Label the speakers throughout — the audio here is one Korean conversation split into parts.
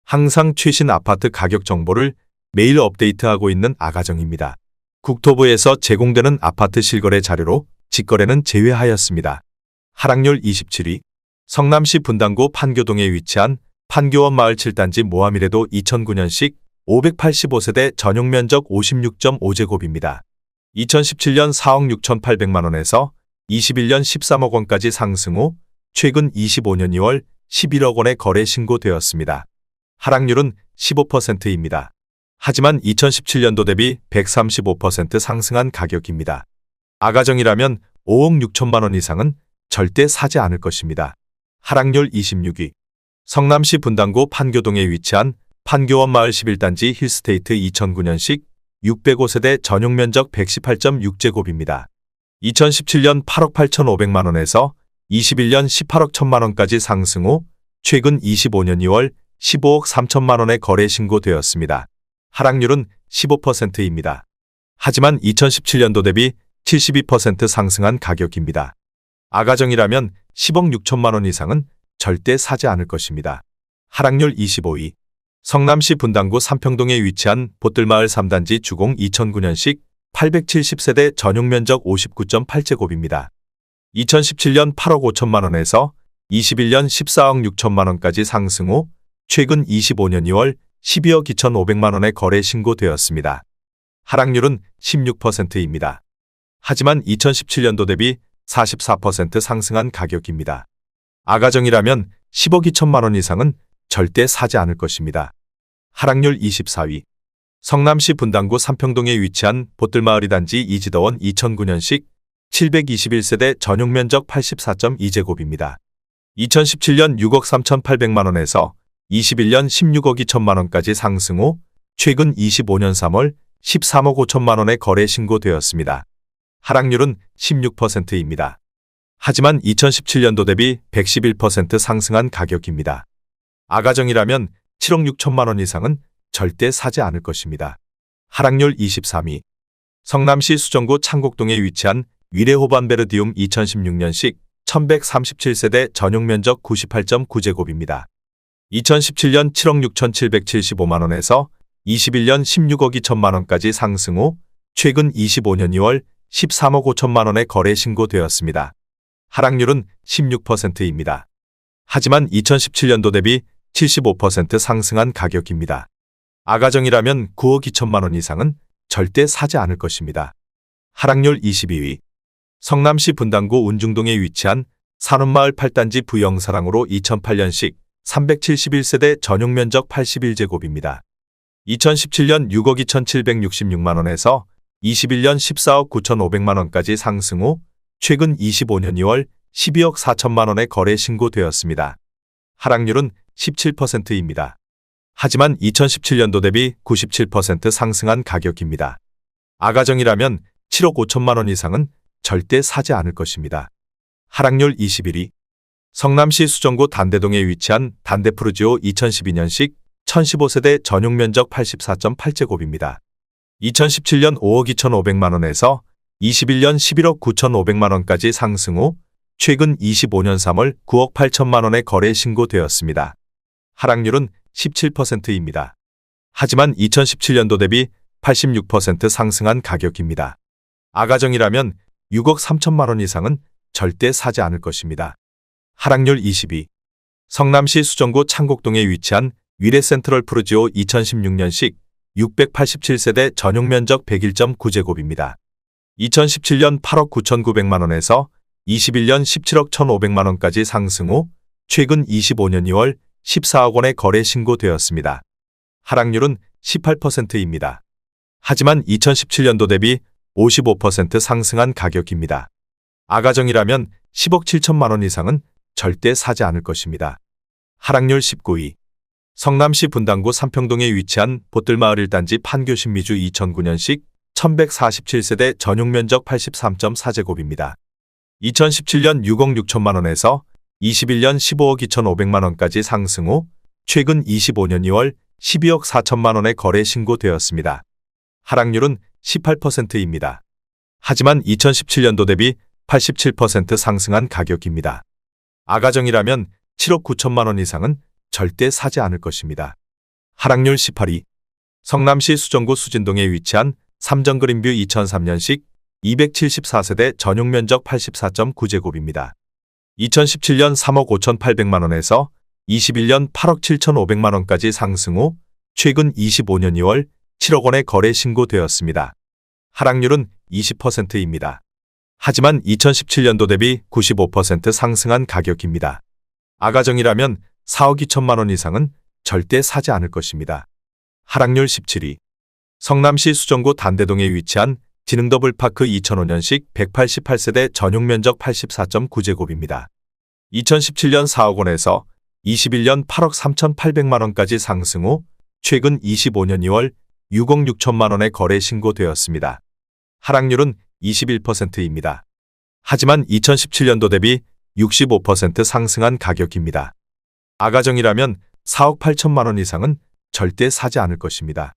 Speaker 1: 항상 최신 아파트 가격 정보를 매일 업데이트하고 있는 아가정입니다. 국토부에서 제공되는 아파트 실거래 자료로 직거래는 제외하였습니다. 하락률 27위. 성남시 분당구 판교동에 위치한 판교원 마을 7단지 모하미래도 2009년식 585세대 전용 면적 56.5제곱입니다. 2017년 4억 6,800만원에서 21년 13억 원까지 상승 후 최근 25년 2월 11억 원에 거래 신고되었습니다. 하락률은 15%입니다. 하지만 2017년도 대비 135% 상승한 가격입니다. 아가정이라면 5억 6천만 원 이상은 절대 사지 않을 것입니다. 하락률 26위. 성남시 분당구 판교동에 위치한 판교원 마을 11단지 힐스테이트 2009년식 605세대 전용 면적 118.6제곱입니다. 2017년 8억 8,500만 원에서 21년 18억 1천만 원까지 상승 후 최근 25년 2월 15억 3천만 원에 거래 신고되었습니다. 하락률은 15%입니다. 하지만 2017년도 대비 72% 상승한 가격입니다. 아가정이라면 10억 6천만 원 이상은 절대 사지 않을 것입니다. 하락률 25위. 성남시 분당구 삼평동에 위치한 보뜰마을 3단지 주공 2009년식 870세대 전용 면적 59.8제곱입니다. 2017년 8억 5천만 원에서 21년 14억 6천만 원까지 상승 후 최근 25년 2월 12억 2,500만 원에 거래 신고되었습니다. 하락률은 16%입니다. 하지만 2017년도 대비 44% 상승한 가격입니다. 아가정이라면 10억 2천만 원 이상은 절대 사지 않을 것입니다. 하락률 24위. 성남시 분당구 삼평동에 위치한 보뜰마을 2단지 이지더원 2009년식 721세대 전용 면적 84.2제곱입니다. 2017년 6억 3,800만 원에서 21년 16억 2천만 원까지 상승 후 최근 25년 3월 13억 5천만 원에 거래 신고되었습니다. 하락률은 16%입니다. 하지만 2017년도 대비 111% 상승한 가격입니다. 아가정이라면 7억 6천만 원 이상은 절대 사지 않을 것입니다. 하락률 23위. 성남시 수정구 창곡동에 위치한 위레호반베르디움 2016년식 1137세대 전용 면적 98.9제곱입니다. 2017년 7억 6,775만 원에서 21년 16억 2천만 원까지 상승 후 최근 25년 2월 13억 5천만 원에 거래 신고되었습니다. 하락률은 16%입니다. 하지만 2017년도 대비 75% 상승한 가격입니다. 아가정이라면 9억 2천만 원 이상은 절대 사지 않을 것입니다. 하락률 22위. 성남시 분당구 운중동에 위치한 산업마을 8단지 부영사랑으로 2008년식 371세대 전용 면적 81제곱입니다. 2017년 6억 2,766만 원에서 21년 14억 9,500만 원까지 상승 후 최근 25년 2월 12억 4천만 원에 거래 신고되었습니다. 하락률은 17%입니다. 하지만 2017년도 대비 97% 상승한 가격입니다. 아가정이라면 7억 5천만 원 이상은 절대 사지 않을 것입니다. 하락률 21위. 성남시 수정구 단대동에 위치한 단대푸르지오 2012년식 1015세대 전용 면적 84.8제곱입니다. 2017년 5억 2,500만 원에서 21년 11억 9,500만 원까지 상승 후 최근 25년 3월 9억 8천만 원에 거래 신고되었습니다. 하락률은 17%입니다. 하지만 2017년도 대비 86% 상승한 가격입니다. 아가정이라면 6억 3천만 원 이상은 절대 사지 않을 것입니다. 하락률 22. 성남시 수정구 창곡동에 위치한 위레센트럴 푸르지오 2016년식 687세대 전용 면적 101.9제곱입니다. 2017년 8억 9,900만 원에서 21년 17억 1,500만 원까지 상승 후 최근 25년 2월 14억 원에 거래 신고되었습니다. 하락률은 18%입니다. 하지만 2017년도 대비 55% 상승한 가격입니다. 아가정이라면 10억 7천만 원 이상은 절대 사지 않을 것입니다. 하락률 19위. 성남시 분당구 삼평동에 위치한 보뜰마을 1단지 판교신미주 2009년식 1147세대 전용 면적 83.4제곱입니다. 2017년 6억 6천만 원에서 21년 15억 2,500만 원까지 상승 후 최근 25년 2월 12억 4천만 원에 거래 신고되었습니다. 하락률은 18%입니다. 하지만 2017년도 대비 87% 상승한 가격입니다. 아가정이라면 7억 9천만 원 이상은 절대 사지 않을 것입니다. 하락률 18위. 성남시 수정구 수진동에 위치한 삼정그린뷰 2003년식 274세대 전용 면적 84.9제곱입니다. 2017년 3억 5,800만원에서 21년 8억 7,500만원까지 상승 후 최근 25년 2월 7억 원에 거래 신고되었습니다. 하락률은 20%입니다. 하지만 2017년도 대비 95% 상승한 가격입니다. 아가정이라면 4억 2천만 원 이상은 절대 사지 않을 것입니다. 하락률 17위. 성남시 수정구 단대동에 위치한 지능더블파크 2005년식 188세대 전용 면적 84.9제곱입니다. 2017년 4억 원에서 21년 8억 3,800만 원까지 상승 후 최근 25년 2월 6억 6천만 원에 거래 신고되었습니다. 하락률은 21%입니다. 하지만 2017년도 대비 65% 상승한 가격입니다. 아가정이라면 4억 8천만 원 이상은 절대 사지 않을 것입니다.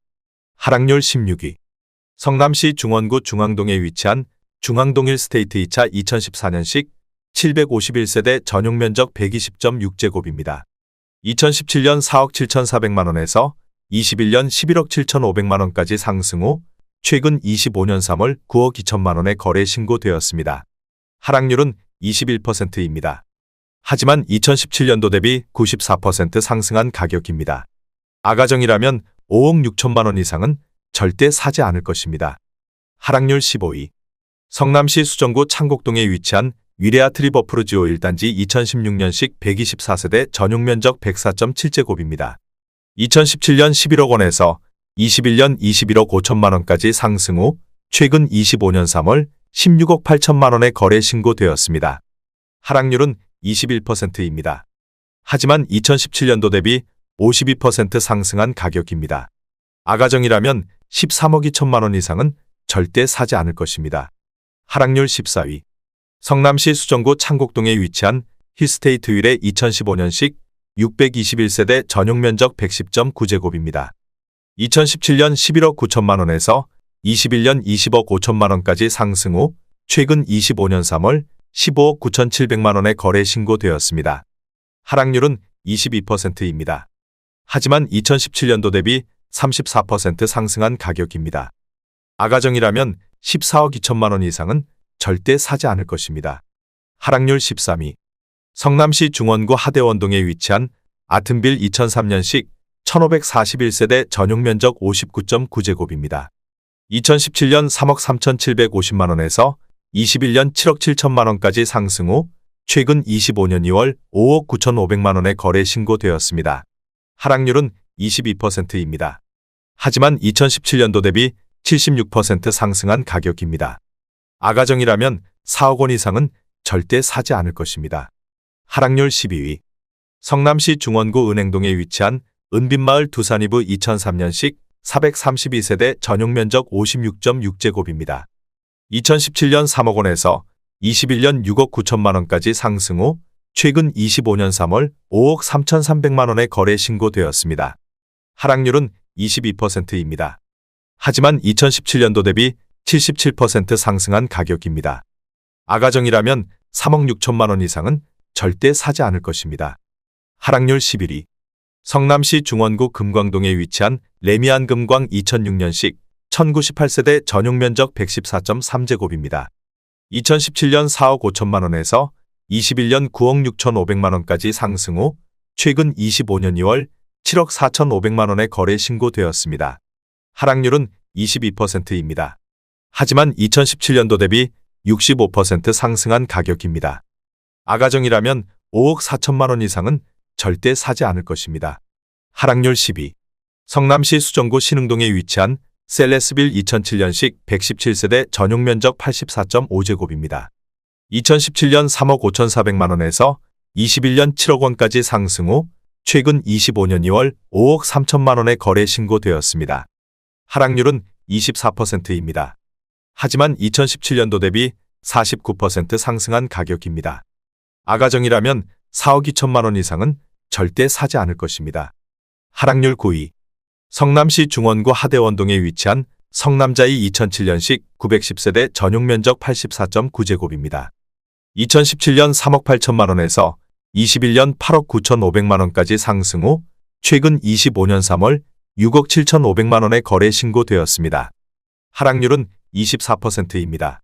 Speaker 1: 하락률 16위. 성남시 중원구 중앙동에 위치한 중앙동 1스테이트 2차 2014년식 751세대 전용 면적 120.6제곱입니다. 2017년 4억 7,400만 원에서 21년 11억 7,500만 원까지 상승 후 최근 25년 3월 9억 2천만 원에 거래 신고되었습니다. 하락률은 21%입니다. 하지만 2017년도 대비 94% 상승한 가격입니다. 아가정이라면 5억 6천만 원 이상은 절대 사지 않을 것입니다. 하락률 15위. 성남시 수정구 창곡동에 위치한 위레아 트리버프루지오 1단지 2016년식 124세대 전용 면적 104.7제곱입니다. 2017년 11억 원에서 21년 21억 5천만 원까지 상승 후 최근 25년 3월 16억 8천만 원에 거래 신고되었습니다. 하락률은 21%입니다. 하지만 2017년도 대비 52% 상승한 가격입니다. 아가정이라면 13억 2천만 원 이상은 절대 사지 않을 것입니다. 하락률 14위. 성남시 수정구 창곡동에 위치한 힐스테이트 윌의 2015년식 621세대 전용 면적 110.9제곱입니다. 2017년 11억 9천만 원에서 21년 20억 5천만 원까지 상승 후 최근 25년 3월 15억 9,700만 원에 거래 신고되었습니다. 하락률은 22%입니다. 하지만 2017년도 대비 34% 상승한 가격입니다. 아가정이라면 14억 2천만 원 이상은 절대 사지 않을 것입니다. 하락률 13위. 성남시 중원구 하대원동에 위치한 아튼빌 2003년식 1541세대 전용 면적 59.9제곱입니다. 2017년 3억 3,750만 원에서 21년 7억 7천만 원까지 상승 후 최근 25년 2월 5억 9,500만 원에 거래 신고되었습니다. 하락률은 22%입니다. 하지만 2017년도 대비 76% 상승한 가격입니다. 아가정이라면 4억 원 이상은 절대 사지 않을 것입니다. 하락률 12위. 성남시 중원구 은행동에 위치한 은빛마을 두산이브 2003년식 432세대 전용 면적 56.6제곱입니다. 2017년 3억 원에서 21년 6억 9천만 원까지 상승 후 최근 25년 3월 5억 3,300만 원에 거래 신고되었습니다. 하락률은 22%입니다. 하지만 2017년도 대비 77% 상승한 가격입니다. 아가정이라면 3억 6천만 원 이상은 절대 사지 않을 것입니다. 하락률 11위. 성남시 중원구 금광동에 위치한 레미안 금광 2006년식 1098세대 전용 면적 114.3제곱입니다. 2017년 4억 5천만 원에서 21년 9억 6,500만 원까지 상승 후 최근 25년 2월 7억 4,500만 원에 거래 신고되었습니다. 하락률은 22%입니다. 하지만 2017년도 대비 65% 상승한 가격입니다. 아가정이라면 5억 4천만 원 이상은 절대 사지 않을 것입니다. 하락률 10위. 성남시 수정구 신흥동에 위치한 셀레스빌 2007년식 117세대 전용 면적 84.5제곱입니다. 2017년 3억 5,400만 원에서 21년 7억 원까지 상승 후 최근 25년 2월 5억 3천만 원에 거래 신고되었습니다. 하락률은 24%입니다. 하지만 2017년도 대비 49% 상승한 가격입니다. 아가정이라면 4억 2천만 원 이상은 절대 사지 않을 것입니다. 하락률 9위. 성남시 중원구 하대원동에 위치한 성남자이 2007년식 910세대 전용 면적 84.9제곱입니다. 2017년 3억 8천만 원에서 21년 8억 9,500만 원까지 상승 후 최근 25년 3월 6억 7,500만 원의 거래 신고되었습니다. 하락률은 24%입니다.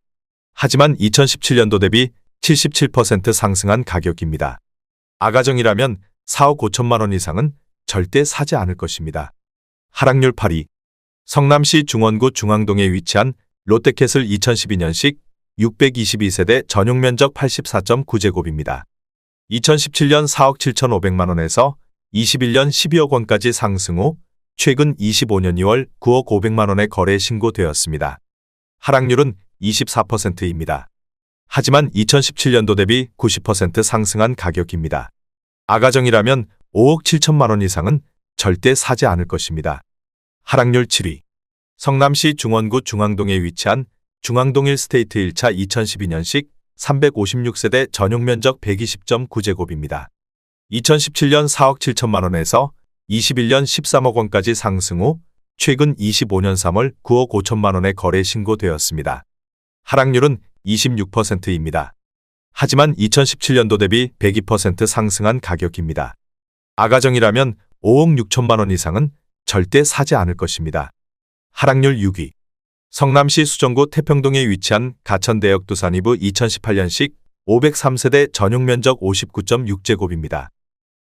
Speaker 1: 하지만 2017년도 대비 77% 상승한 가격입니다. 아가정이라면 4억 5천만 원 이상은 절대 사지 않을 것입니다. 하락률 8위. 성남시 중원구 중앙동에 위치한 롯데캐슬 2012년식 622세대 전용 면적 84.9제곱입니다. 2017년 4억 7,500만 원에서 21년 12억 원까지 상승 후 최근 25년 2월 9억 500만 원의 거래 신고되었습니다. 하락률은 24%입니다. 하지만 2017년도 대비 90% 상승한 가격입니다. 아가정이라면 5억 7천만 원 이상은 절대 사지 않을 것입니다. 하락률 7위. 성남시 중원구 중앙동에 위치한 중앙동 1스테이트 1차 2012년식 356세대 전용 면적 120.9제곱입니다. 2017년 4억 7천만 원에서 21년 13억 원까지 상승 후 최근 25년 3월 9억 5천만 원의 거래 신고되었습니다. 하락률은 26%입니다. 하지만 2017년도 대비 102% 상승한 가격입니다. 아가정이라면 5억 6천만 원 이상은 절대 사지 않을 것입니다. 하락률 6위. 성남시 수정구 태평동에 위치한 가천대역 두산이브 2018년식 503세대 전용 면적 59.6제곱입니다.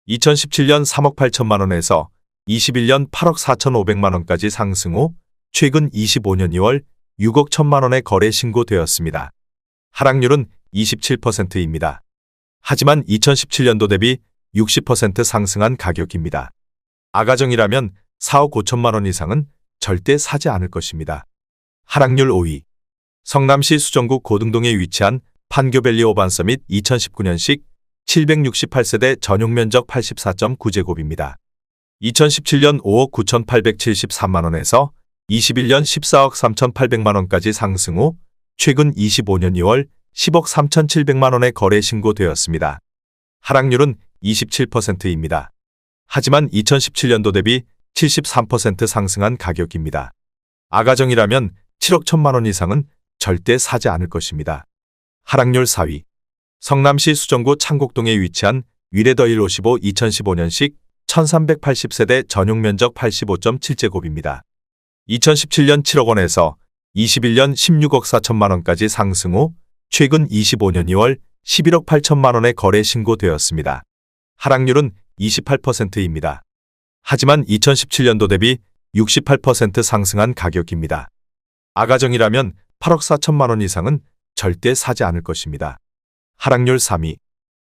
Speaker 1: 2017년 3억 8천만 원에서 21년 8억 4,500만 원까지 상승 후 최근 25년 2월 6억 1천만 원의 거래 신고되었습니다. 하락률은 27%입니다. 하지만 2017년도 대비 60% 상승한 가격입니다. 아가정이라면 4억 5천만 원 이상은 절대 사지 않을 것입니다. 하락률 5위. 성남시 수정구 고등동에 위치한 판교밸리 오반서밋 2019년식 768세대 전용 면적 84.9제곱입니다. 2017년 5억 9,873만 원에서 21년 14억 3,800만 원까지 상승 후 최근 25년 2월 10억 3,700만 원의 거래 신고되었습니다. 하락률은 27%입니다. 하지만 2017년도 대비 73% 상승한 가격입니다. 아가정이라면 7억 1천만 원 이상은 절대 사지 않을 것입니다. 하락률 4위. 성남시 수정구 창곡동에 위치한 위레더 155 2015년식 1380세대 전용 면적 85.7제곱입니다. 2017년 7억 원에서 21년 16억 4천만 원까지 상승 후 최근 25년 2월 11억 8천만 원의 거래 신고되었습니다. 하락률은 28%입니다. 하지만 2017년도 대비 68% 상승한 가격입니다. 아가정이라면 8억 4천만 원 이상은 절대 사지 않을 것입니다. 하락률 3위.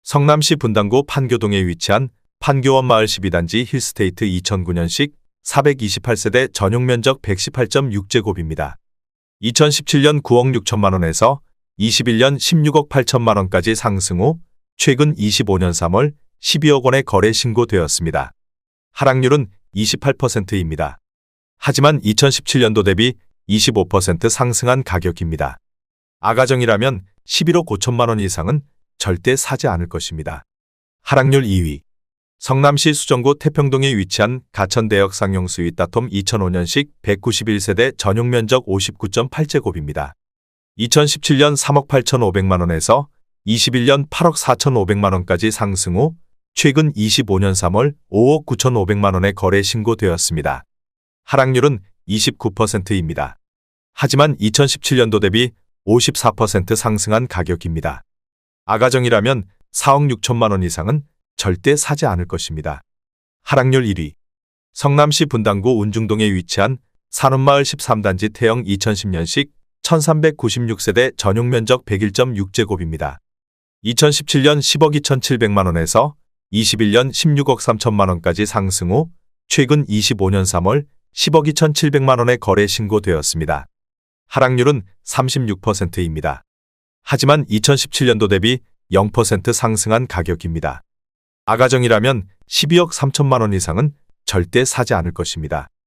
Speaker 1: 성남시 분당구 판교동에 위치한 판교원 마을 12단지 힐스테이트 2009년식 428세대 전용 면적 118.6제곱입니다. 2017년 9억 6천만 원에서 21년 16억 8천만 원까지 상승 후 최근 25년 3월 12억 원의 거래 신고되었습니다. 하락률은 28%입니다. 하지만 2017년도 대비 25% 상승한 가격입니다. 아가정이라면 11억 5천만 원 이상은 절대 사지 않을 것입니다. 하락률 2위. 성남시 수정구 태평동에 위치한 가천대역 상용 스윗 다톰 2005년식 191세대 전용 면적 59.8제곱입니다. 2017년 3억 8,500만 원에서 21년 8억 4,500만 원까지 상승 후 최근 25년 3월 5억 9,500만 원의 거래 신고되었습니다. 하락률은 29%입니다. 하지만 2017년도 대비 54% 상승한 가격입니다. 아가정이라면 4억 6천만 원 이상은 절대 사지 않을 것입니다. 하락률 1위. 성남시 분당구 운중동에 위치한 산운마을 13단지 태영 2010년식 1396세대 전용 면적 101.6제곱입니다. 2017년 10억 2,700만 원에서 21년 16억 3천만 원까지 상승 후 최근 25년 3월 10억 2,700만 원의 거래 신고되었습니다. 하락률은 36%입니다. 하지만 2017년도 대비 0% 상승한 가격입니다. 아가정이라면 12억 3천만 원 이상은 절대 사지 않을 것입니다.